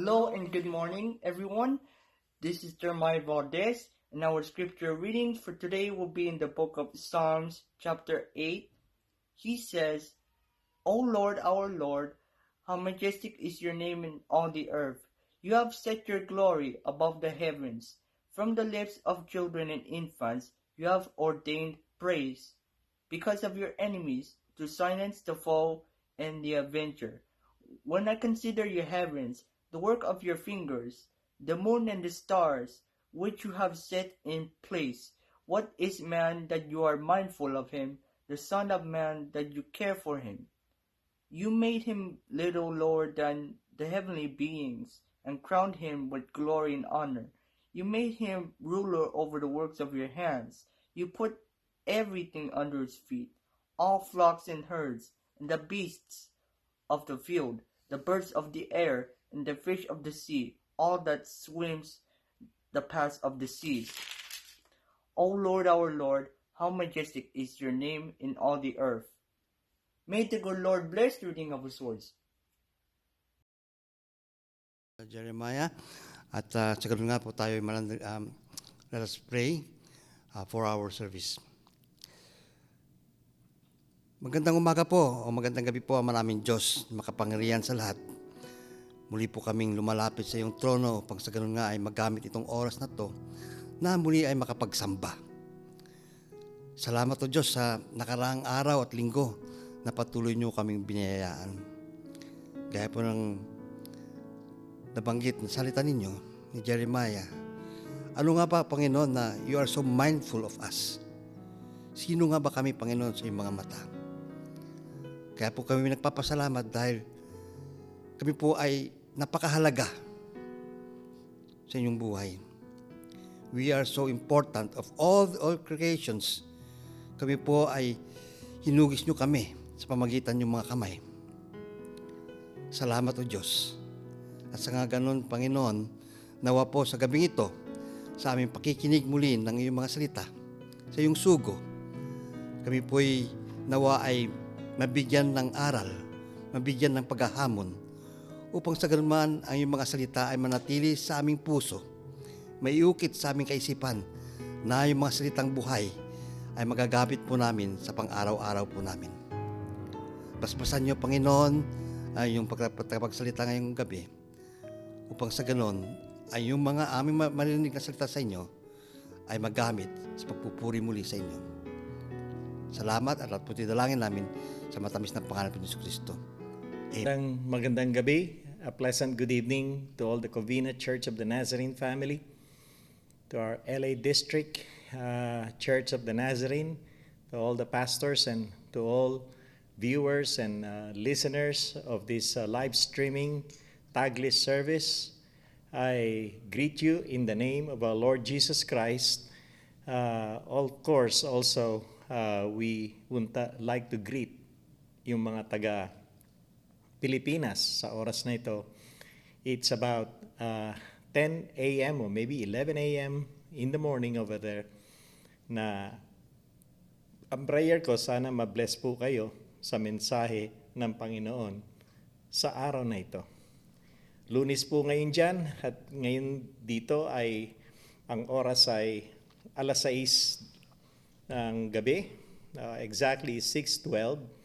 Hello and good morning, everyone. This is Jeremiah Valdez, and our scripture reading for today will be in the book of Psalms, chapter 8. He says, O Lord, our Lord, how majestic is your name in all the earth. You have set your glory above the heavens. From the lips of children and infants, you have ordained praise. Because of your enemies, to silence the foe and the avenger. When I consider your heavens, the work of your fingers, the moon and the stars, which you have set in place, what is man that you are mindful of him, the son of man that you care for him? You made him little lower than the heavenly beings, and crowned him with glory and honor. You made him ruler over the works of your hands. You put everything under his feet, all flocks and herds, and the beasts of the field, the birds of the air, and the fish of the sea, all that swims the paths of the seas. O Lord, our Lord, how majestic is your name in all the earth. May the good Lord bless the reading of His words. Jeremiah, at sa ganun nga po tayo let us pray for our service. Magandang umaga po o magandang gabi po, maraming Diyos, makapangyarihan sa lahat. Muli po kaming lumalapit sa iyong trono upang sa ganun nga ay magamit itong oras na to na muli ay makapagsamba. Salamat o Diyos sa nakaraang araw at linggo na patuloy niyo kaming biniyayaan. Gaya po ng nabanggit na salita ninyo ni Jeremiah, ano nga ba, Panginoon, na you are so mindful of us? Sino nga ba kami, Panginoon, sa iyong mga mata? Kaya po kami nagpapasalamat dahil kami po ay napakahalaga sa inyong buhay. We are so important of all creations. Kami po ay hinugis nyo kami sa pamagitan ng mga kamay. Salamat o Diyos. At sa nga ganun, Panginoon, nawa po sa gabing ito, sa aming pakikinig muli ng iyong mga salita, sa iyong sugo, kami po'y nawa ay mabigyan ng aral, mabigyan ng paghahamon, upang sa ganun man ang iyong mga salita ay manatili sa aming puso, maiukit sa aming kaisipan, na yung mga salitang buhay ay magagamit po namin sa pang-araw-araw po namin. Basbasan niyo, Panginoon, ay yung pagsalita ngayong gabi, upang sa ganon ay yung mga aming marinig na salita sa inyo ay magamit sa pagpupuri muli sa inyo. Salamat at puti dalangin namin sa matamis na pangalan ng Hesus Kristo. Amen. Magandang gabi, a pleasant good evening to all the Covina Church of the Nazarene family, to our LA District Church of the Nazarene, to all the pastors and to all viewers and listeners of this live streaming Taglis service. I greet you in the name of our Lord Jesus Christ. Of course, also, we would like to greet yung mga taga Pilipinas sa oras na ito. It's about 10 a.m. or maybe 11 a.m. in the morning over there, na ang prayer ko, sana mabless po kayo sa mensahe ng Panginoon sa araw na ito. Lunes po ngayon dyan, at ngayon dito ay ang oras ay alas 6 ng gabi, exactly 6:12.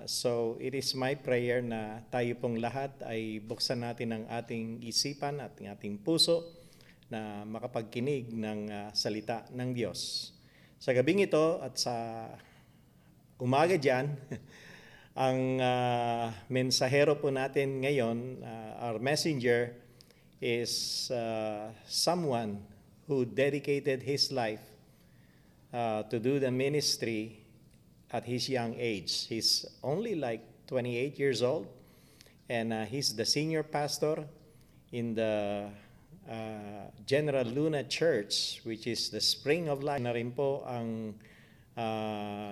So it is my prayer na tayo pong lahat ay buksan natin ang ating isipan at ang ating puso na makapagkinig ng salita ng Diyos. Sa gabing ito at sa umaga dyan, ang mensahero po natin ngayon, our messenger, is someone who dedicated his life to do the ministry at his young age. He's only like 28 years old, and he's the senior pastor in the General Luna Church, which is the Spring of Life. Na rin po ang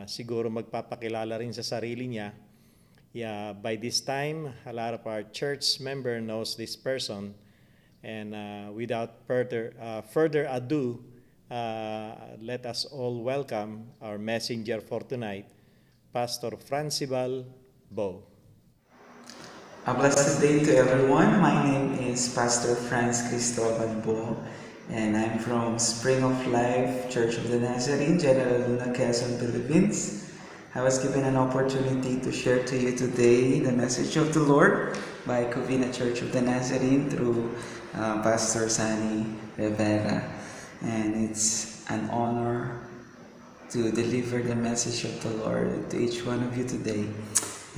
siguro magpapakilala rin sa sarili niya. Yeah, by this time, a lot of our church member knows this person, and without further ado, let us all welcome our messenger for tonight, Pastor Francibal Bo. A blessed day to everyone. My name is Pastor Franz Cristobal Bo, and I'm from Spring of Life Church of the Nazarene, General Luna, Quezon, Philippines. I was given an opportunity to share to you today the message of the Lord by Covina Church of the Nazarene through Pastor Sani Rivera. And it's an honor to deliver the message of the Lord to each one of you today.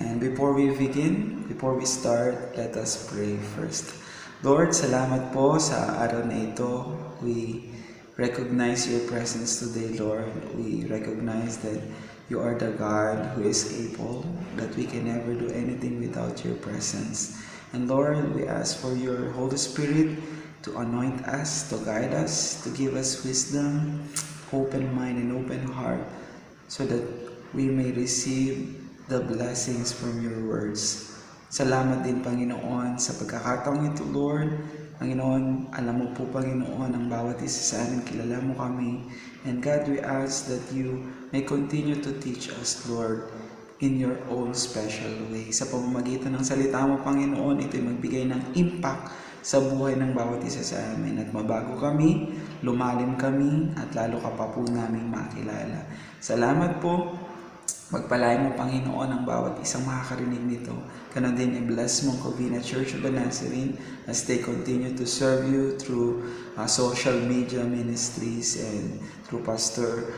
And before we begin, before we start, let us pray first. Lord, salamat po sa araw na ito. We recognize your presence today, Lord. We recognize that you are the God who is able, that we can never do anything without your presence. And Lord, we ask for your Holy Spirit to anoint us, to guide us, to give us wisdom, open mind, and open heart, so that we may receive the blessings from your words. Salamat din, Panginoon, sa pagkakataong ito, Lord. Panginoon, alam mo po, Panginoon, ang bawat isa sa amin, kilala mo kami. And God, we ask that you may continue to teach us, Lord, in your own special way. Sa pamamagitan ng salita mo, Panginoon, ito'y magbigay ng impact sa buhay ng bawat isa sa amin. At mabago kami, lumalim kami, at lalo ka pa po naming makilala. Salamat po. Magpalain mo, Panginoon, ang bawat isang makakarinig nito. Ganon din, i-bless mo Covina Church of the Nazarene as they continue to serve you through social media ministries and through Pastor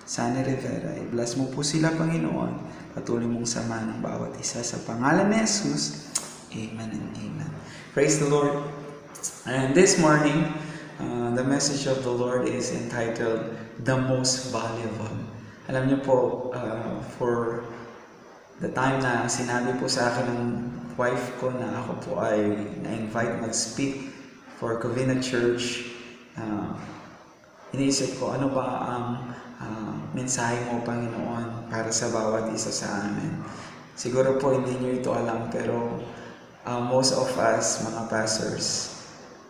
Sani Rivera. I-bless mo po sila, Panginoon. Patuloy mong sama ng bawat isa. Sa pangalan ni Jesus, amen and amen. Praise the Lord. And this morning, the message of the Lord is entitled, The Most Valuable. Alam niyo po, for the time na sinabi po sa akin ng wife ko na ako po ay na-invite mag-speak for Covina Church, iniisip ko, ano ba ang mensahe mo, Panginoon, para sa bawat isa sa amin. Siguro po hindi niyo ito alam, pero most of us, mga pastors,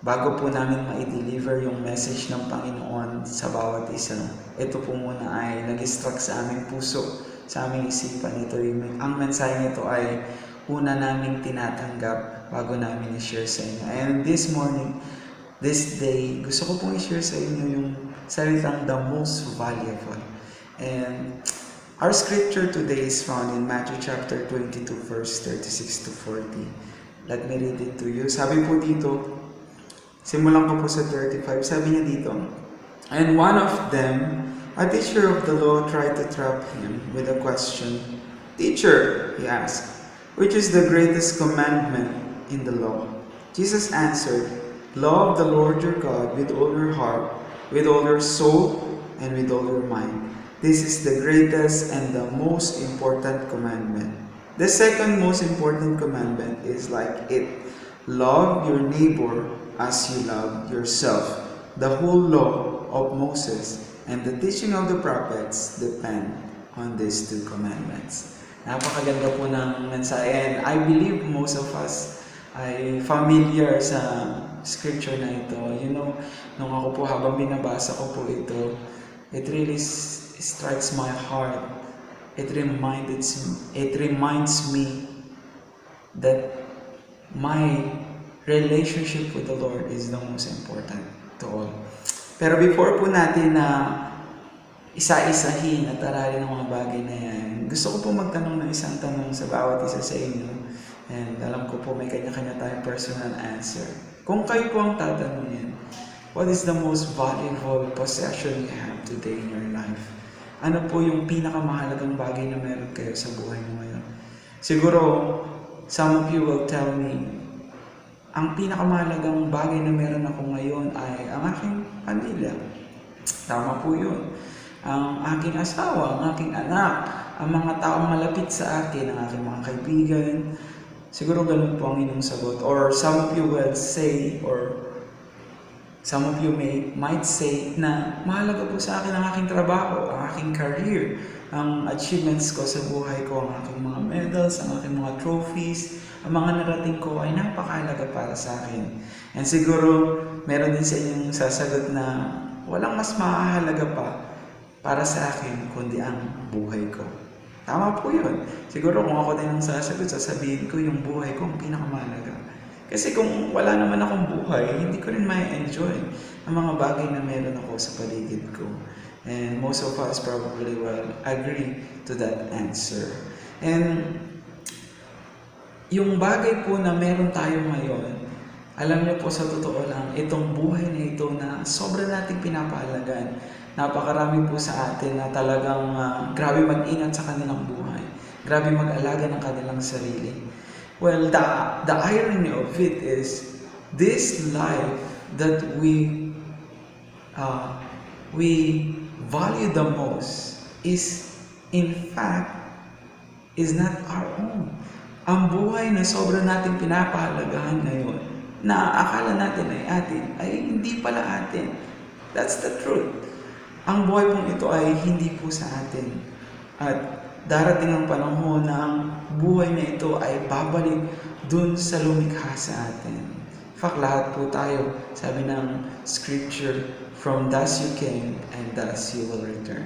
bago po namin ma-deliver yung message ng Panginoon sa bawat isa, ito po muna ay nag-struck sa aming puso, sa aming isipan. Ang mensahe nito ay una naming tinatanggap bago namin i-share sa inyo. And this morning, this day, gusto ko pong i-share sa inyo yung salitang the most valuable. And our scripture today is found in Matthew chapter 22, verse 36 to 40. Let me read it to you. Sabi po dito, simulan ko po sa 35. Sabi niya dito, and one of them, a teacher of the law, tried to trap him with a question. Teacher, he asked, which is the greatest commandment in the law? Jesus answered, love the Lord your God with all your heart, with all your soul, and with all your mind. This is the greatest and the most important commandment. The second most important commandment is like it. Love your neighbor as you love yourself. The whole law of Moses and the teaching of the prophets depend on these two commandments. Napakaganda po ng mensahe. And I believe most of us ay familiar sa scripture na ito. You know, nung ako po habang binabasa ko po ito, it really strikes my heart. It reminds me that my relationship with the Lord is the most important to all. Pero before po natin na isa-isahin at aralin ang mga bagay na yan, gusto ko po magtanong ng isang tanong sa bawat isa sa inyo. And alam ko po may kanya-kanya tayong personal answer. Kung kayo po ang tatanungin, what is the most valuable possession you have today in your life? Ano po yung pinakamahalagang bagay na meron kayo sa buhay mo ngayon? Siguro, some of you will tell me, ang pinakamahalagang bagay na meron ako ngayon ay ang aking pamilya. Tama po yun. Ang aking asawa, ang aking anak, ang mga taong malapit sa akin, ang aking mga kaibigan. Siguro ganun po ang inyong sagot. Or some of you will say, or some of you might say na mahalaga po sa akin ang aking trabaho, ang aking career, ang achievements ko sa buhay ko, ang aking mga medals, ang aking mga trophies, ang mga narating ko ay napakahalaga para sa akin. And siguro, meron din sa inyong sasagot na walang mas mahalaga pa para sa akin kundi ang buhay ko. Tama po yun. Siguro kung ako din ang sasagot, sasabihin ko yung buhay ko ang pinakamahalaga. Kasi kung wala naman akong buhay, hindi ko rin ma-enjoy ang mga bagay na meron ako sa paligid ko. And most of us probably will agree to that answer. And yung bagay po na meron tayo ngayon, alam niyo po sa totoo lang, itong buhay na ito na sobra nating pinapahalagan. Napakarami po sa atin na talagang grabe mag-ingat sa kanilang buhay. Grabe mag-alaga ng kanilang sarili. Well, the irony of it is, this life that we value the most is, in fact, is not our own. Ang buhay na sobra nating pinapahalagahan ngayon, na akala natin ay atin, ay hindi pala atin. That's the truth. Ang buhay pong ito ay hindi po sa atin. At darating ang panahon na ang buhay na ito ay babalik dun sa lumikha sa atin. In fact, lahat po tayo, sabi ng scripture, from thus you came and thus you will return.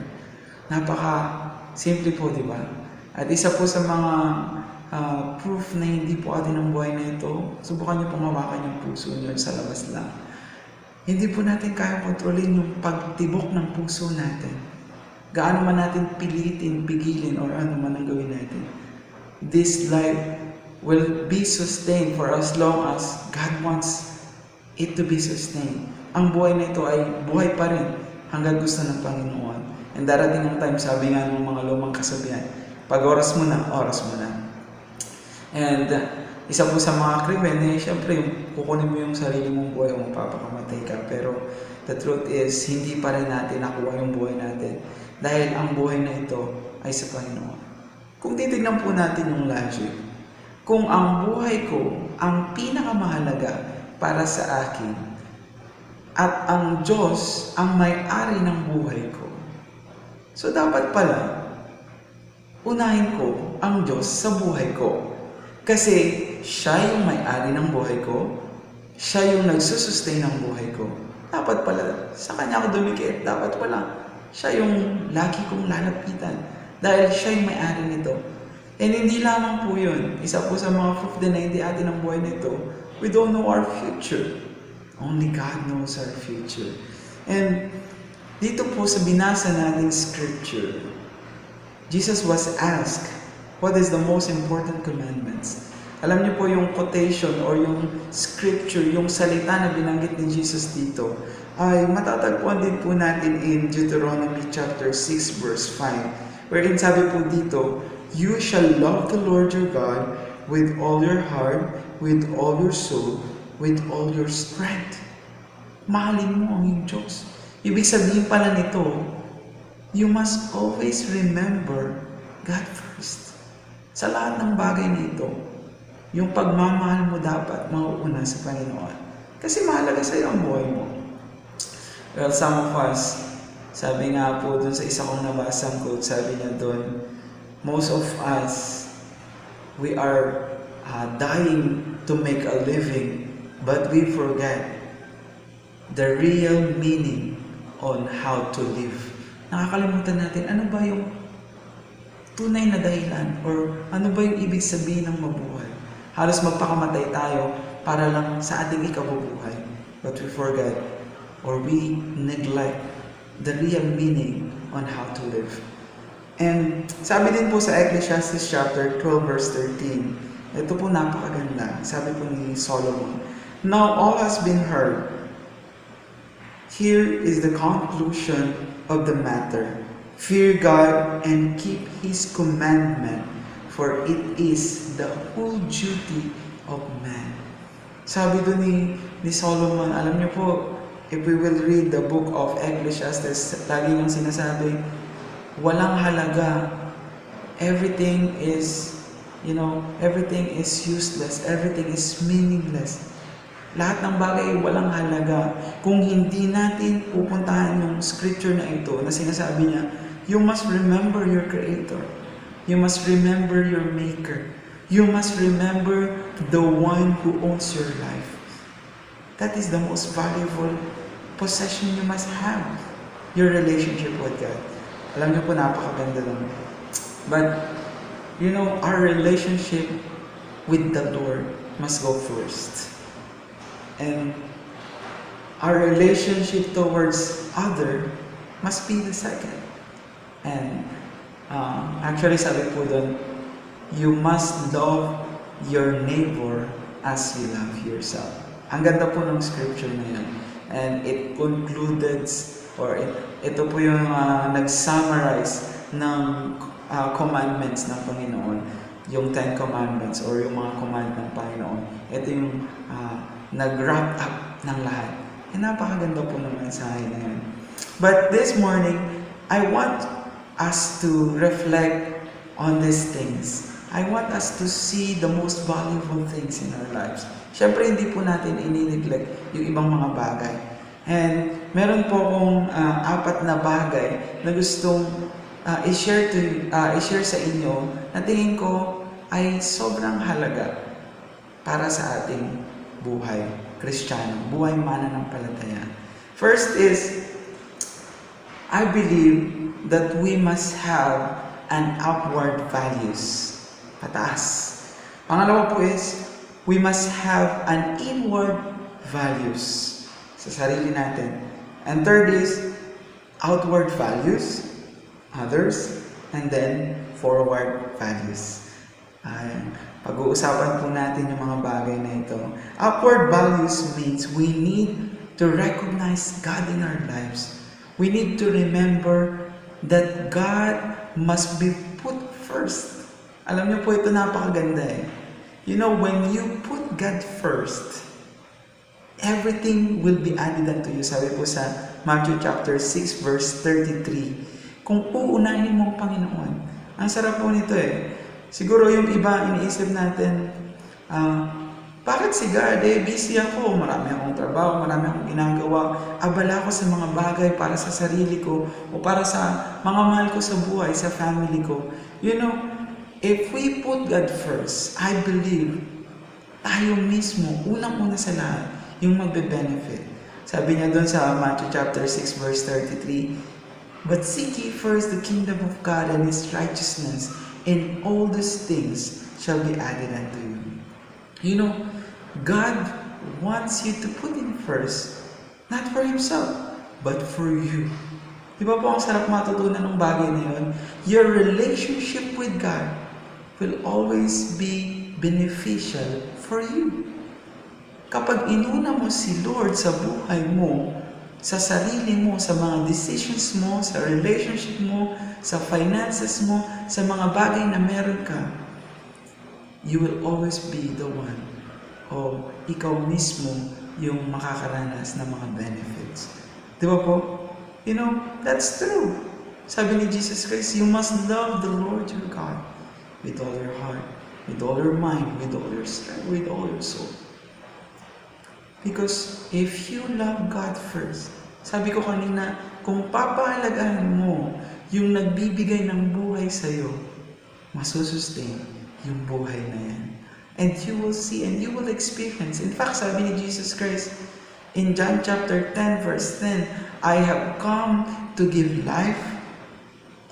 Napaka-simple po, di ba? At isa po sa mga proof na hindi po atin ang buhay na ito, subukan niyo pong hawakan yung puso niyo sa labas lang. Hindi po natin kaya kontrolin yung pagtibok ng puso natin. Gaano man natin pilitin, pigilin, or ano man ang gawin natin. This life will be sustained for as long as God wants it to be sustained. Ang buhay na ito ay buhay pa rin hanggang gusto ng Panginoon. And darating ang time, sabi nga ng mga lumang kasabihan, pag oras mo na, oras mo na. And isa po sa mga krimen, syempre, kukunin mo yung sarili mong buhay o mapapakamatay ka. Pero the truth is, hindi pa rin natin nakuha yung buhay natin. Dahil ang buhay na ito ay sa Panginoon. Kung titignan po natin yung logic, kung ang buhay ko ang pinakamahalaga para sa akin, at ang Diyos ang may-ari ng buhay ko, so dapat pala, unahin ko ang Diyos sa buhay ko. Kasi siya yung may-ari ng buhay ko, siya yung nagsusustain ng buhay ko. Dapat pala, sa Kanya ako dumikit, dapat pala, siya yung lagi kong lalapitan. Dahil siya yung may-ari nito. And hindi lamang po yun. Isa po sa mga proof din na hindi atin ang buhay nito, we don't know our future. Only God knows our future. And dito po sa binasa nating scripture, Jesus was asked, what is the most important commandments? Alam niyo po yung quotation or yung scripture, yung salita na binanggit ni Jesus dito, ay matatagpuan din po natin in Deuteronomy chapter 6 verse 5, wherein sabi po dito, you shall love the Lord your God with all your heart, with all your soul, with all your strength. Mahalin mo ang iyong Diyos. Ibig sabihin pala nito, you must always remember God first. Sa lahat ng bagay na ito, yung pagmamahal mo dapat mauuna sa Panginoon. Kasi mahalaga sa iyo ang buhay mo. Well, some of us, sabi nga po dun sa isa kong nabasang quote, sabi niya dun, most of us, we are dying to make a living, but we forget the real meaning on how to live. Nakakalimutan natin, ano ba yung tunay na dahilan or ano ba yung ibig sabihin ng mabuhay? Halos magpakamatay tayo para lang sa ating ikabubuhay. But we forget or we neglect the real meaning on how to live. And sabi din po sa Ecclesiastes chapter 12 verse 13, ito po napakaganda. Sabi po ni Solomon, now all has been heard. Here is the conclusion of the matter. Fear God and keep His commandment, for it is the whole duty of man. Sabi doon ni Solomon, alam niyo po, if we will read the book of Ecclesiastes, lagi niyang sinasabi, walang halaga. Everything is, everything is useless. Everything is meaningless. Lahat ng bagay walang halaga. Kung hindi natin pupuntahan yung scripture na ito, na sinasabi niya, you must remember your Creator. You must remember your Maker. You must remember the one who owns your life. That is the most valuable possession you must have. Your relationship with God. Alam niyo po, napakaganda lang. But, our relationship with the Lord must go first. And our relationship towards other must be the second. And actually sabi po doon, you must love your neighbor as you love yourself. Ang ganda po ng scripture na yun. And it concluded, or ito po yung nag-summarize ng commandments ng Panginoon. Yung 10 commandments or yung mga command ng Panginoon. Ito yung nag-wrap up ng lahat. And napakaganda po ng mensahe na yun. But this morning, I want us to reflect on these things. I want us to see the most valuable things in our lives. Siyempre, hindi po natin ini-neglect yung ibang mga bagay. And meron po akong 4 na bagay na gustong i-share sa inyo na tingin ko ay sobrang halaga para sa ating buhay Kristiyano, buhay mananampalataya. First is, I believe that we must have an upward values. Pataas. Pangalawa po is, we must have an inward values sa sarili natin. And third is, outward values, others, and then forward values. Pag-uusapan po natin yung mga bagay na ito. Upward values means we need to recognize God in our lives. We need to remember that God must be put first. Alam niyo po, ito napakaganda eh. When you put God first, everything will be added unto you. Sabi po sa Matthew chapter 6 verse 33. Kung uunahin mo ang Panginoon, ang sarap po nito eh. Siguro yung iba iniisip natin, bakit si God busy ako, marami akong trabaho, marami akong ginagawa, abala ako sa mga bagay para sa sarili ko o para sa mga mahal ko sa buhay, sa family ko. If we put God first, I believe tayo mismo, unang-una sa lahat, yung magbe-benefit. Sabi niya doon sa Matthew chapter 6 verse 33, "But seek ye first the kingdom of God and His righteousness, and all these things shall be added unto you." God wants you to put Him first, not for Himself, but for you. Di ba po ang sarap matutunan ng bagay na yun? Your relationship with God will always be beneficial for you. Kapag inuna mo si Lord sa buhay mo, sa sarili mo, sa mga decisions mo, sa relationship mo, sa finances mo, sa mga bagay na meron ka, you will always be the one o ikaw mismo yung makakaranas ng mga benefits. Di ba po? That's true. Sabi ni Jesus Christ, you must love the Lord your God with all your heart, with all your mind, with all your strength, with all your soul. Because if you love God first, sabi ko kanina, kung papahalagahan mo yung nagbibigay ng buhay sa'yo, masusustain yung buhay na yan. And you will see and you will experience. In fact, sabi ni Jesus Christ in John chapter 10 verse 10, "I have come to give life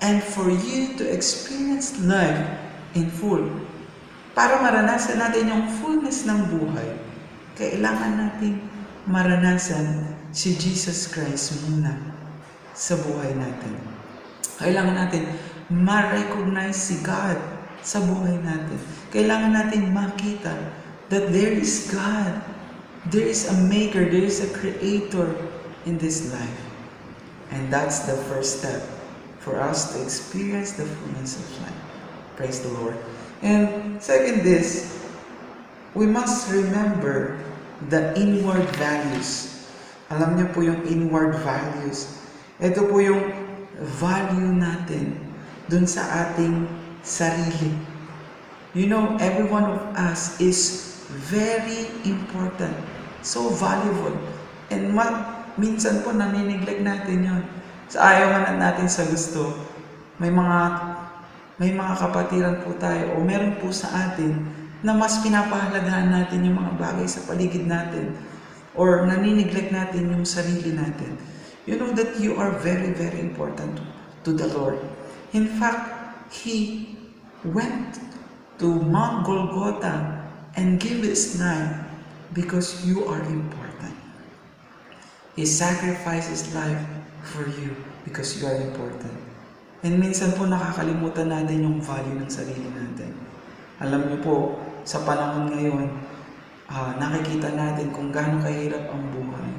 and for you to experience life in full." Para maranasan natin yung fullness ng buhay, kailangan natin maranasan si Jesus Christ muna sa buhay natin. Kailangan natin ma-recognize si God sa buhay natin. Kailangan natin makita that there is God. There is a maker, there is a creator in this life. And that's the first step for us to experience the fullness of life. Praise the Lord. And second is, we must remember the inward values. Alam niyo po yung inward values. Ito po yung value natin dun sa ating sarili. Every one of us is very important. So valuable. And minsan po nanineglect natin yun. Sa ayaw man natin sa gusto, may mga kapatiran po tayo o meron po sa atin na mas pinapahalagahan natin yung mga bagay sa paligid natin or nanineglect natin yung sarili natin. You know that you are very, very important to the Lord. In fact, He went to Mount Golgotha and gave His life because you are important. He sacrificed His life for you because you are important. And minsan po nakakalimutan natin yung value ng sarili natin. Alam niyo po, sa panahon ngayon, nakikita natin kung gaano kahirap ang buhay.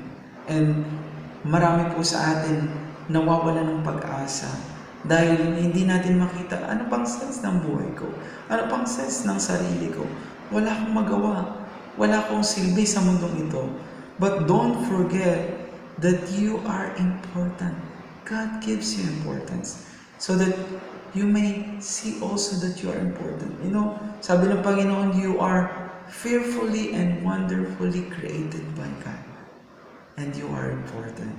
And marami po sa atin nawawala ng pag-asa dahil hindi natin makita ano pang sense ng buhay ko, ano pang sense ng sarili ko. Wala akong magawa, wala akong silbi sa mundong ito. But don't forget that you are important. God gives you importance so that you may see also that you are important. You know, sabi ng Panginoon, you are fearfully and wonderfully created by God. And you are important.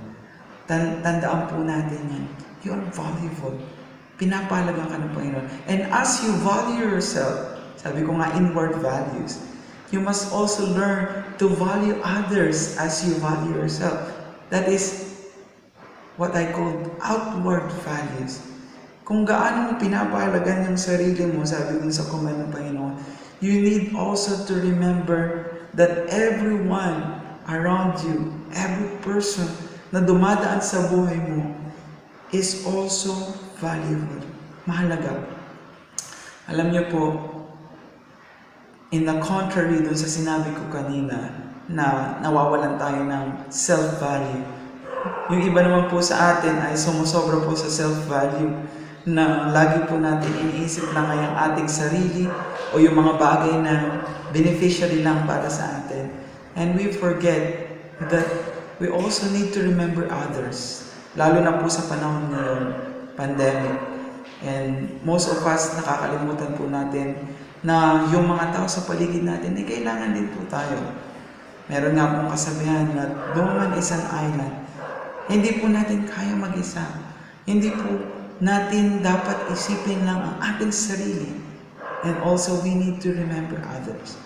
Tandaan po natin yan. You are valuable. Pinapahalagan ka ng Panginoon. And as you value yourself, sabi ko nga, inward values, you must also learn to value others as you value yourself. That is what I call outward values. Kung gaano mo pinapahalagan yung sarili mo, sabi ko sa command ng Panginoon, you need also to remember that everyone around you, every person na dumadaan sa buhay mo is also valuable. Mahalaga. Alam niyo po, in the contrary dun sa sinabi ko kanina na nawawalan tayo ng self-value, yung iba naman po sa atin ay sumusobra po sa self-value na lagi po natin iniisip lang ay ang ating sarili o yung mga bagay na beneficiary lang para sa atin. And we forget that we also need to remember others. Lalo na po sa panahon ngayon, pandemic. And most of us nakakalimutan po natin na yung mga tao sa paligid natin ay kailangan din po tayo. Meron nga pong kasabihan na no man is an island. Hindi po natin kaya mag-isa. Hindi po natin dapat isipin lang ang ating sarili. And also we need to remember others.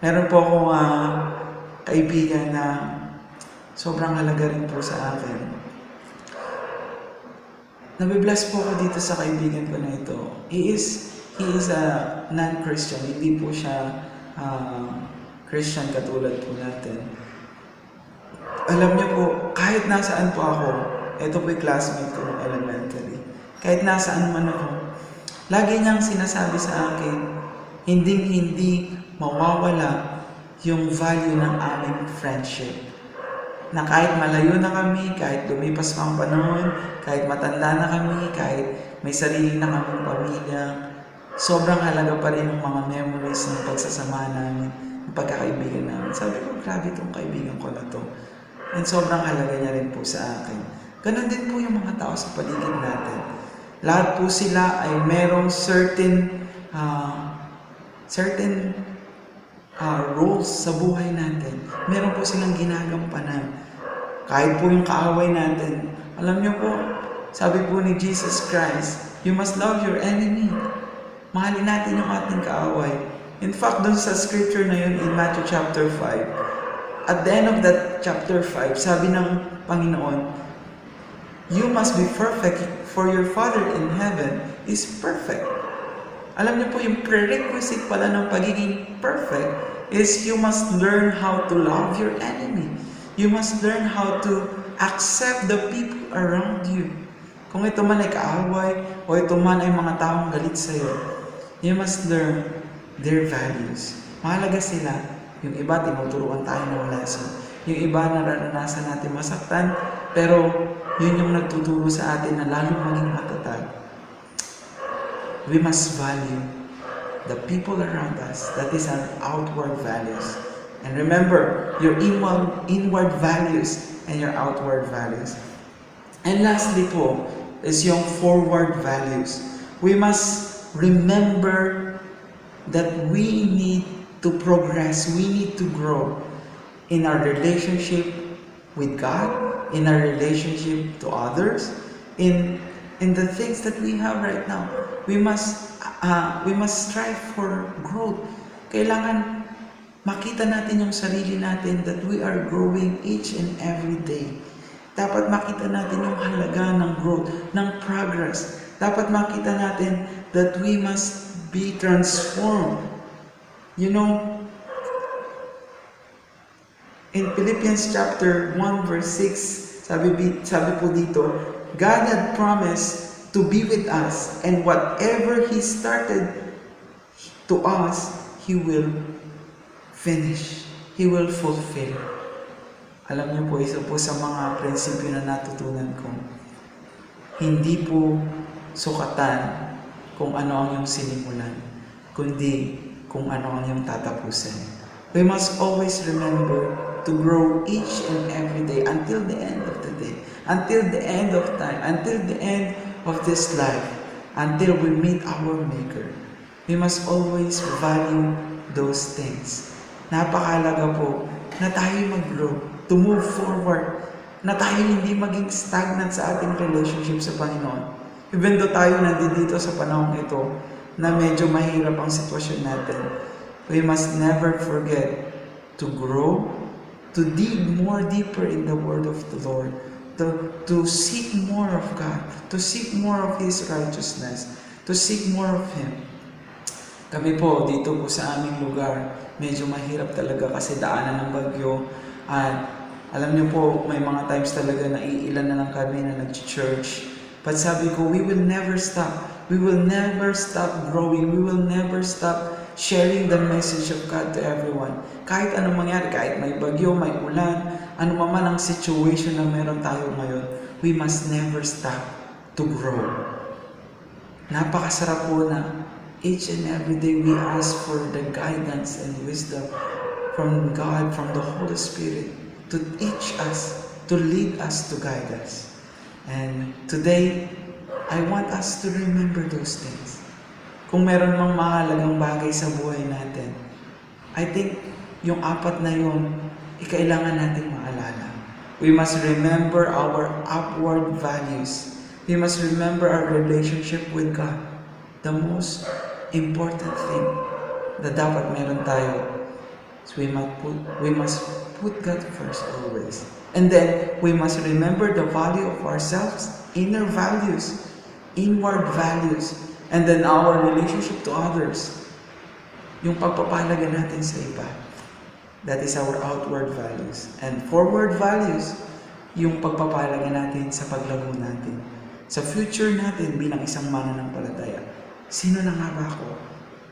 Meron po akong kaibigan na sobrang halaga rin po sa akin. Nabibless po ako dito sa kaibigan ko na ito. He is a non-Christian. Hindi po siya Christian katulad po natin. Alam niyo po, kahit nasaan po ako, ito po yung classmate ko ng elementary. Kahit nasaan man ako, lagi niyang sinasabi sa akin, hindi mawawala yung value ng aming friendship. Na kahit malayo na kami, kahit lumipas pa ang panahon, kahit matanda na kami, kahit may sarili na kaming pamilya, sobrang halaga pa rin ng mga memories ng pagsasama namin, ng pagkakaibigan namin. Sabi ko, grabe itong kaibigan ko na to. And sobrang halaga niya rin po sa akin. Ganon din po yung mga tao sa paligid natin. Lahat po sila ay merong certain roles sa buhay natin. Meron po silang ginagampanan. Kahit po yung kaaway natin. Alam niyo po, sabi po ni Jesus Christ, you must love your enemy. Mahalin natin yung ating kaaway. In fact, dun sa scripture na yun in Matthew chapter 5, at the end of that chapter 5, sabi ng Panginoon, you must be perfect for your Father in heaven is perfect. Alam niyo po, yung prerequisite pala ng pagiging perfect is you must learn how to love your enemy. You must learn how to accept the people around you. Kung ito man ay kaaway o ito man ay mga taong galit sa'yo, you must learn their values. Mahalaga sila. Yung iba, tinuturuan tayo ng lesson. Yung iba, naranasan natin masaktan, pero yun yung nagtuturo sa atin na lalong maging matatag. We must value the people around us. That is our outward values. And remember, your inward values and your outward values. And lastly po, is yung forward values. We must remember that we need to progress, we need to grow in our relationship with God, in our relationship to others, in the things that we have right now. We must strive for growth. Kailangan makita natin yung sarili natin that we are growing each and every day. Dapat makita natin yung halaga ng growth, ng progress. Dapat makita natin that we must be transformed. You know, in Philippians chapter 1 verse 6, sabi po dito, God had promised to be with us, and whatever He started to us, He will finish. He will fulfill. Alam niyo po, isa po sa mga prinsipyo na natutunan ko, hindi po sukatan kung ano ang iyong sinimulan, kundi kung ano ang iyong tatapusin. We must always remember to grow each and every day until the end of the day, until the end of time, until the end of this life, until we meet our Maker. We must always value those things. Napakahalaga po na tayo mag-grow, to move forward, na tayo hindi maging stagnant sa ating relationship sa Panginoon. Even though tayo nandito sa panahon ito, na medyo mahirap ang sitwasyon natin, we must never forget to grow, to dig more deeper in the Word of the Lord, to seek more of God, to seek more of His righteousness, to seek more of Him. Kami po, dito po sa aming lugar, medyo mahirap talaga kasi daanan ng bagyo. At alam niyo po, may mga times talaga na iilan na lang kami na nag-church. But sabi ko, we will never stop. We will never stop growing. We will never stop sharing the message of God to everyone. Kahit anong mangyari, kahit may bagyo, may ulan, ano man ang situation na meron tayo ngayon, we must never stop to grow. Napakasarap po na each and every day we ask for the guidance and wisdom from God, from the Holy Spirit, to teach us, to lead us, to guide us. And today, I want us to remember those things. Kung meron mang mahalagang bagay sa buhay natin, I think yung apat na yun, kailangan nating maalala. We must remember our upward values. We must remember our relationship with God. The most important thing na dapat meron tayo is we must put God first always. And then, we must remember the value of ourselves, inner values, inward values, and then our relationship to others. Yung pagpapahalaga natin sa iba. That is our outward values. And forward values, yung pagpapahalaga natin sa paglago natin. Sa future natin bilang isang mananampalataya. Sino na nga ba ako?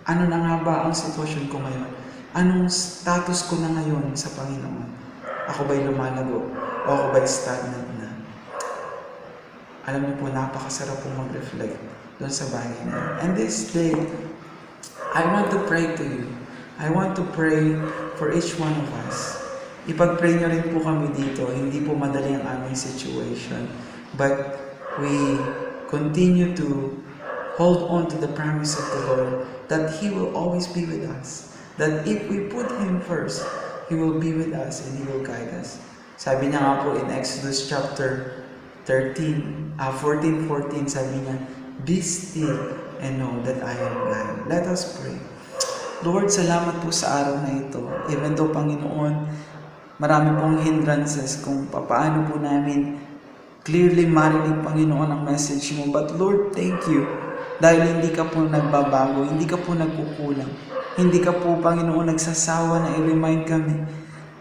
Ano na nga ba ang sitwasyon ko ngayon? Anong status ko na ngayon sa Panginoon? Ako ba'y lumalago? O ako ba'y stagnant na? Alam niyo po, napakasarap pong mag-reflect doon sa bagay na yun. And this day, I want to pray to you. I want to pray for each one of us. Ipag-pray niyo rin po kami dito. Hindi po madali ang aming situation. But we continue to hold on to the promise of the Lord that He will always be with us. That if we put Him first, He will be with us and He will guide us. Sabi niya nga po in Exodus chapter 14, sabi niya, be still and know that I am God. Let us pray. Lord, salamat po sa araw na ito. Even though, Panginoon, marami pong hindrances kung paano po namin clearly marinig, Panginoon, ang message mo. But Lord, thank you. Dahil hindi ka po nagbabago, hindi ka po nagkukulang. Hindi ka po, Panginoon, nagsasawa na i-remind kami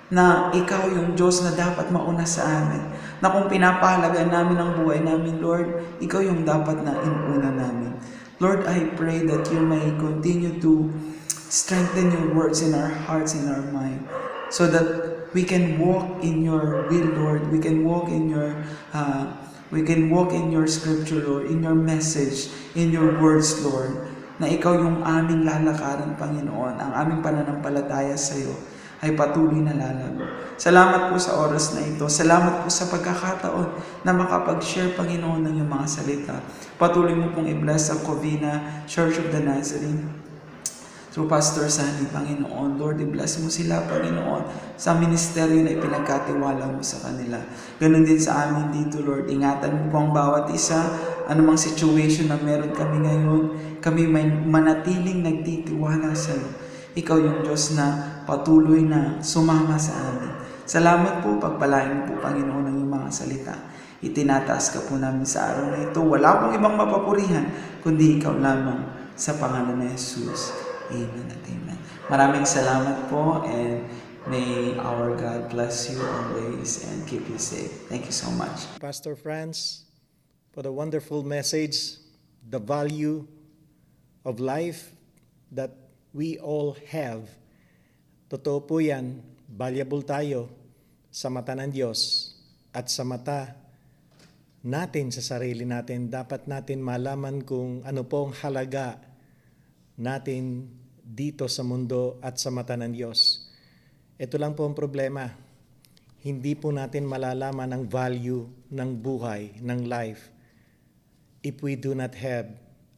na Ikaw yung Diyos na dapat mauna sa amin. Na kung pinapahalagaan namin ang buhay namin, Lord, Ikaw yung dapat na inuna namin. Lord, I pray that you may continue to strengthen your words in our hearts, in our mind, so that we can walk in your will, Lord. We can walk in your scripture, Lord, in your message, in your words, Lord. Na ikaw yung aming lalakaran, Panginoon, ang aming pananampalataya sa iyo ay patuloy na lalago. Salamat po sa oras na ito. Salamat po sa pagkakataon na makapag-share, Panginoon, ng iyong mga salita. Patuloy mo pong i-bless ang Covina Church of the Nazarene through Pastor Sandy, Panginoon. Lord, i-bless mo sila, Panginoon, sa ministeryo na ipinagkatiwala mo sa kanila. Ganon din sa amin dito, Lord. Ingatan mo po ang bawat isa, anumang situation na meron kami ngayon, kami may manatiling nagtitiwala sa iyo. Ikaw yung Diyos na patuloy na sumama sa amin. Salamat po, pagpalain po Panginoon ng iyong mga salita. Itinataas ka po namin sa araw na ito. Wala pong ibang mapapurihan, kundi ikaw lamang sa pangalan ni Jesus. Amen at amen. Maraming salamat po, and may our God bless you always and keep you safe. Thank you so much. Pastor Franz, for the wonderful message, the value of life that we all have. Totoo po yan, valuable tayo sa mata ng Diyos at sa mata natin sa sarili natin. Dapat natin malaman kung ano po ang halaga natin dito sa mundo at sa mata ng Diyos. Ito lang po ang problema. Hindi po natin malalaman ang value ng buhay, ng life, if we do not have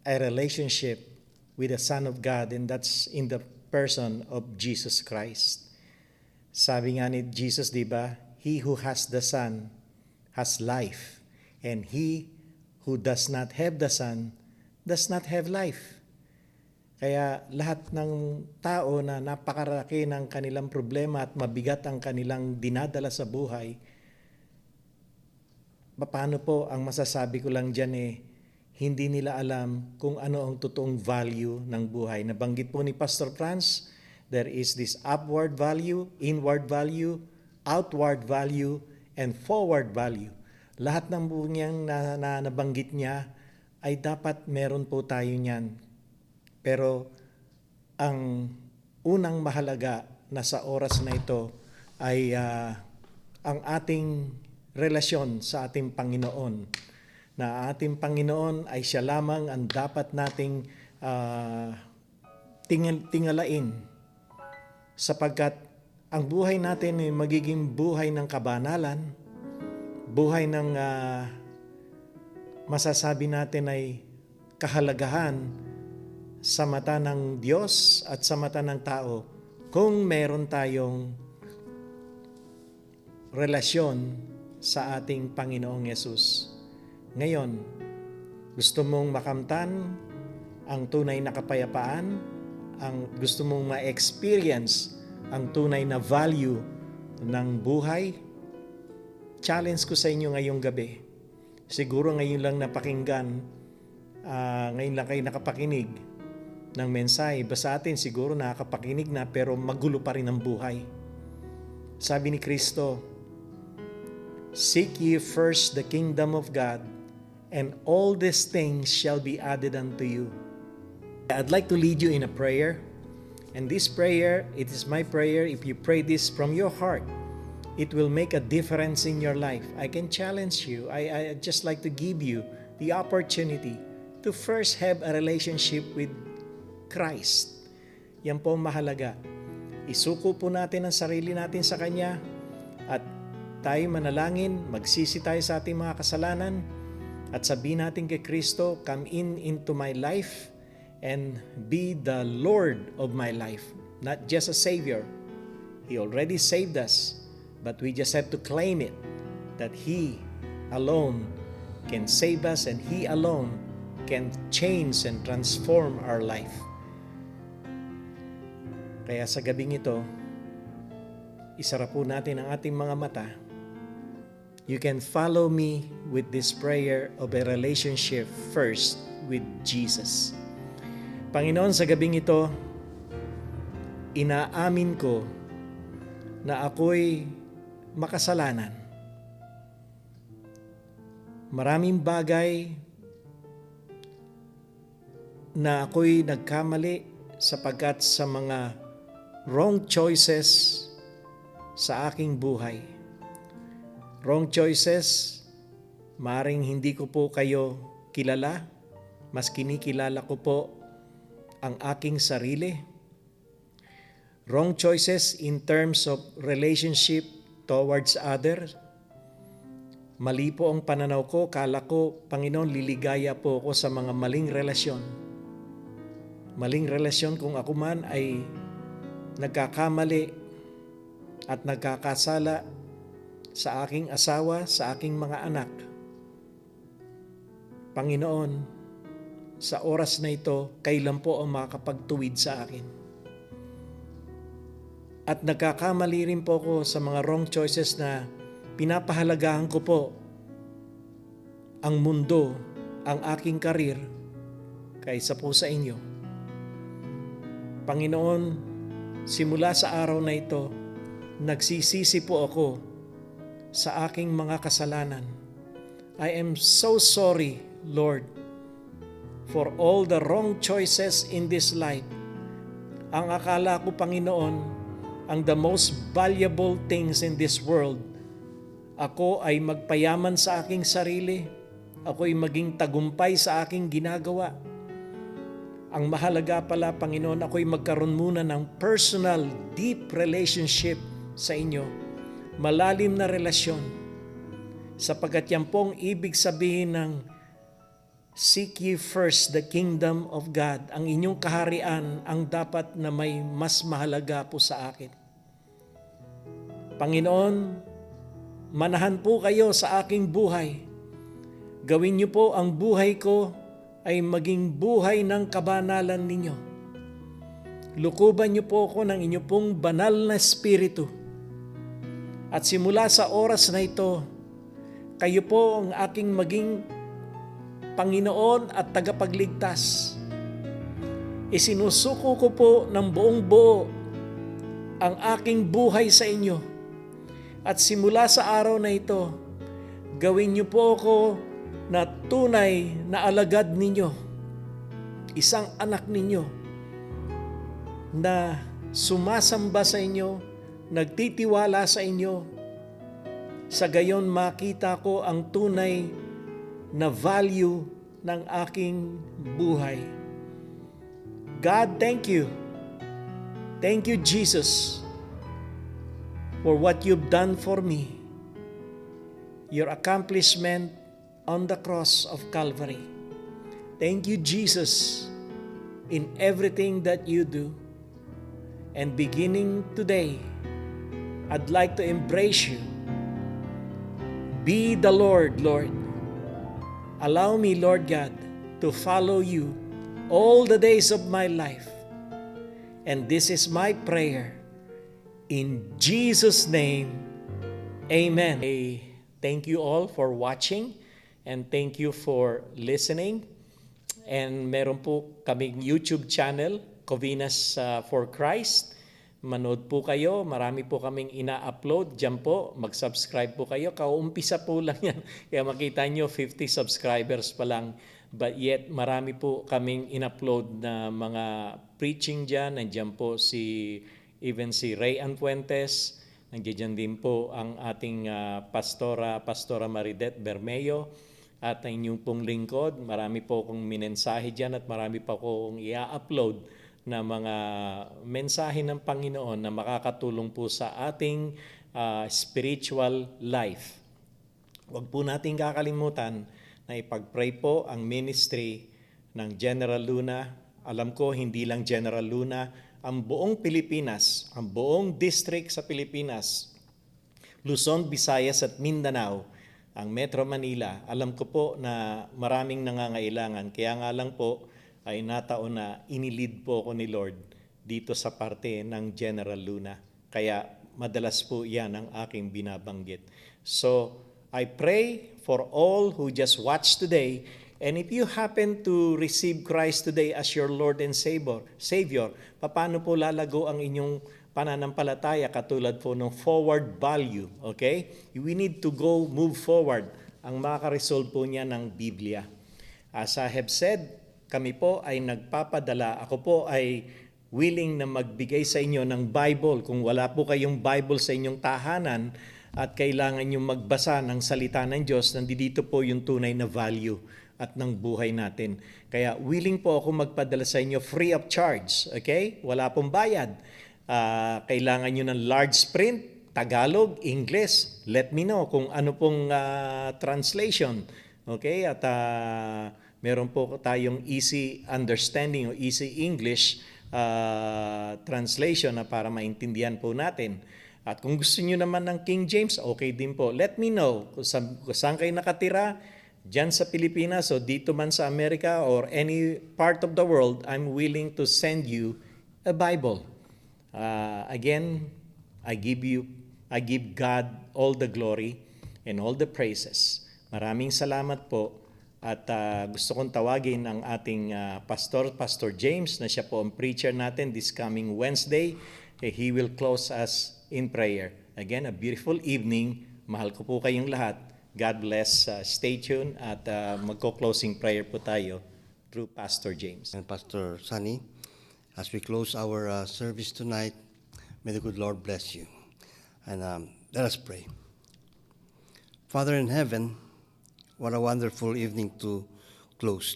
a relationship with the Son of God, and that's in the person of Jesus Christ. Sabi nga ni Jesus, di ba? He who has the Son has life, and he who does not have the Son does not have life. Kaya lahat ng tao na napakaraki ng kanilang problema at mabigat ang kanilang dinadala sa buhay, paano po ang masasabi ko lang dyan hindi nila alam kung ano ang totoong value ng buhay. Nabanggit po ni Pastor Franz, there is this upward value, inward value, outward value, and forward value. Lahat ng bunyang na nabanggit niya ay dapat meron po tayo niyan. Pero ang unang mahalaga na sa oras na ito ay ang ating relasyon sa ating Panginoon. Na ating Panginoon ay siya lamang ang dapat nating tingalain. Sapagkat ang buhay natin ay magiging buhay ng kabanalan, buhay ng masasabi natin ay kahalagahan sa mata ng Diyos at sa mata ng tao kung meron tayong relasyon sa ating Panginoong Yesus. Ngayon, gusto mong makamtan ang tunay na kapayapaan, gusto mong ma-experience ang tunay na value ng buhay, challenge ko sa inyo ngayong gabi. Siguro ngayon lang napakinggan, ngayon lang kayo nakapakinig ng mensahe. Iba sa atin siguro nakakapakinig na pero magulo pa rin ang buhay. Sabi ni Kristo, "Seek ye first the kingdom of God, and all these things shall be added unto you." I'd like to lead you in a prayer. And this prayer, it is my prayer. If you pray this from your heart, it will make a difference in your life. I can challenge you. I just like to give you the opportunity to first have a relationship with Christ. Yan po mahalaga. Isuko po natin ang sarili natin sa Kanya at tayo manalangin, magsisi tayo sa ating mga kasalanan at sabihin natin kay Kristo, "Come into my life and be the Lord of my life." Not just a Savior. He already saved us, but we just have to claim it, that He alone can save us and He alone can change and transform our life. Kaya sa gabing ito, isara po natin ang ating mga mata. You can follow me with this prayer of a relationship first with Jesus. Panginoon, sa gabing ito, inaamin ko na ako'y makasalanan. Maraming bagay na ako'y nagkamali sapagkat sa mga wrong choices sa aking buhay. Wrong choices, maring hindi ko po kayo kilala, mas kinikilala ko po ang aking sarili. Wrong choices in terms of relationship towards others. Mali po ang pananaw ko, kala ko, Panginoon, liligaya po ako sa mga maling relasyon. Maling relasyon kung ako man ay nagkakamali at nagkakasala sa aking asawa, sa aking mga anak. Panginoon, sa oras na ito, kailan po ang makakapagtuwid sa akin? At nagkakamali rin po ako sa mga wrong choices na pinapahalagahan ko po ang mundo, ang aking karir, kaysa po sa inyo. Panginoon, simula sa araw na ito, nagsisisi po ako sa aking mga kasalanan. I am so sorry, Lord, for all the wrong choices in this life. Ang akala ko, Panginoon, ang the most valuable things in this world, ako ay magpayaman sa aking sarili, ako ay maging tagumpay sa aking ginagawa. Ang mahalaga pala, Panginoon, ako ay magkaroon muna ng personal, deep relationship sa inyo, malalim na relasyon, sapagkat yan pong ibig sabihin ng seek ye first the kingdom of God. Ang inyong kaharian ang dapat na may mas mahalaga po sa akin. Panginoon, manahan po kayo sa aking buhay. Gawin niyo po ang buhay ko ay maging buhay ng kabanalan ninyo. Lukuban niyo po ako ng inyo pong banal na espiritu. At simula sa oras na ito, kayo po ang aking maging Panginoon at tagapagligtas. Isinusuko ko po ng buong buo ang aking buhay sa inyo. At simula sa araw na ito, gawin niyo po ako na tunay na alagad ninyo, isang anak ninyo na sumasamba sa inyo, nagtitiwala sa inyo, sa gayon makita ko ang tunay na value ng aking buhay. God, thank you. Thank you, Jesus, for what you've done for me. Your accomplishment on the cross of Calvary. Thank you, Jesus, in everything that you do. And beginning today, I'd like to embrace you. Be the Lord, Lord. Allow me, Lord God, to follow you all the days of my life. And this is my prayer. In Jesus' name, amen. Thank you all for watching and thank you for listening. And meron po kaming YouTube channel, Covinas for Christ. Manood po kayo, marami po kaming ina-upload. Diyan po, mag-subscribe po kayo. Kaumpisa po lang yan. Kaya makita nyo, 50 subscribers pa lang. But yet, marami po kaming in-upload na mga preaching dyan. Nandiyan po even si Ray Anfuentes. Nandiyan din po ang ating Pastora Maridet Bermeo. At ang inyong pong lingkod, marami po akong minensahe dyan at marami pa akong i-upload na mga mensahe ng Panginoon na makakatulong po sa ating spiritual life. Huwag po natin kakalimutan na ipag-pray po ang ministry ng General Luna. Alam ko, hindi lang General Luna, ang buong Pilipinas, ang buong district sa Pilipinas, Luzon, Visayas at Mindanao, ang Metro Manila, alam ko po na maraming nangangailangan. Kaya nga lang po, ay nataon na inilid po ako ni Lord dito sa parte ng General Luna. Kaya madalas po yan ang aking binabanggit. So, I pray for all who just watched today. And if you happen to receive Christ today as your Lord and Savior, paano po lalago ang inyong pananampalataya katulad po ng forward value? Okay? We need to move forward. Ang makaka-resolve po niya ng Biblia. As I have said, kami po ay nagpapadala. Ako po ay willing na magbigay sa inyo ng Bible. Kung wala po kayong Bible sa inyong tahanan at kailangan nyo magbasa ng salita ng Diyos, nandito po yung tunay na value at ng buhay natin. Kaya willing po ako magpadala sa inyo free of charge. Okay? Wala pong bayad. Kailangan nyo ng large print, Tagalog, English. Let me know kung ano pong translation. Okay? At meron po tayong easy understanding o easy English translation na para maintindihan po natin. At kung gusto niyo naman ng King James, okay din po. Let me know kung saan kayo nakatira, dyan sa Pilipinas o dito man sa Amerika or any part of the world, I'm willing to send you a Bible. Again, I give God all the glory and all the praises. Maraming salamat po. At gusto kong tawagin ang ating Pastor James, na siya po ang preacher natin this coming Wednesday. He will close us in prayer. Again, a beautiful evening. Mahal ko po kayong lahat. God bless. Stay tuned at magko-closing prayer po tayo through Pastor James. And Pastor Sunny, as we close our service tonight, may the good Lord bless you. And let us pray. Father in heaven, what a wonderful evening to close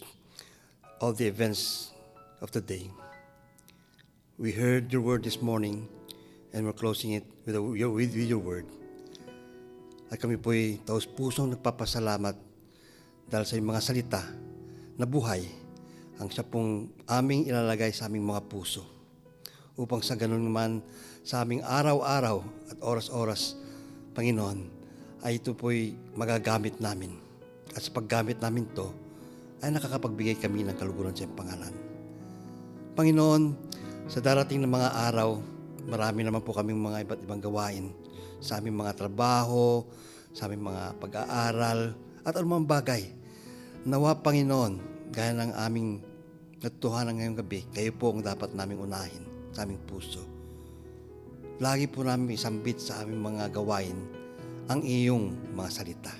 all the events of the day. We heard your word this morning, and we're closing it with your word. At kami po'y taos-pusong nagpapasalamat dahil sa iyong mga salita na buhay ang siya pong aming ilalagay sa aming mga puso, upang sa ganun naman sa aming araw-araw at oras-oras, Panginoon, ay ito po'y magagamit namin. At sa paggamit namin to, ay nakakapagbigay kami ng kaluguran sa iyong pangalan. Panginoon, sa darating na mga araw, marami naman po kaming mga iba't ibang gawain sa aming mga trabaho, sa aming mga pag-aaral, at anumang bagay. Nawa, Panginoon, gaya ng aming natutuhanan ngayong gabi, kayo po ang dapat naming unahin sa aming puso. Lagi po namin isambit sa aming mga gawain ang iyong mga salita.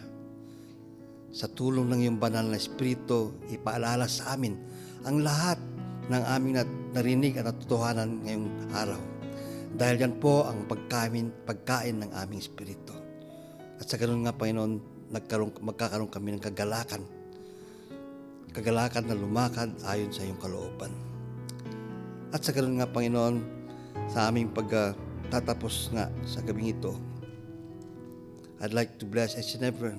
Sa tulong ng iyong banal na Espiritu, ipaalala sa amin ang lahat ng aming narinig at natutuhanan ngayong araw. Dahil yan po ang pagkain ng aming Espiritu. At sa ganun nga, Panginoon, magkakaroon kami ng kagalakan na lumakad ayon sa iyong kalooban. At sa ganun nga, Panginoon, sa aming pagtatapos nga sa gabing ito, I'd like to bless each and every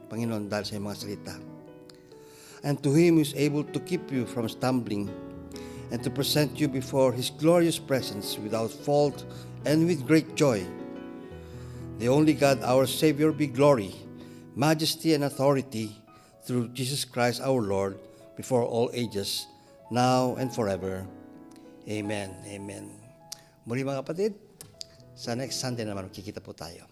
Panginoon, dahil sa iyong mga salita. And to Him who is able to keep you from stumbling and to present you before His glorious presence without fault and with great joy. The only God, our Savior, be glory, majesty, and authority through Jesus Christ our Lord, before all ages, now and forever. Amen. Amen. Muli mga kapatid, sa next Sunday naman, magkikita po tayo.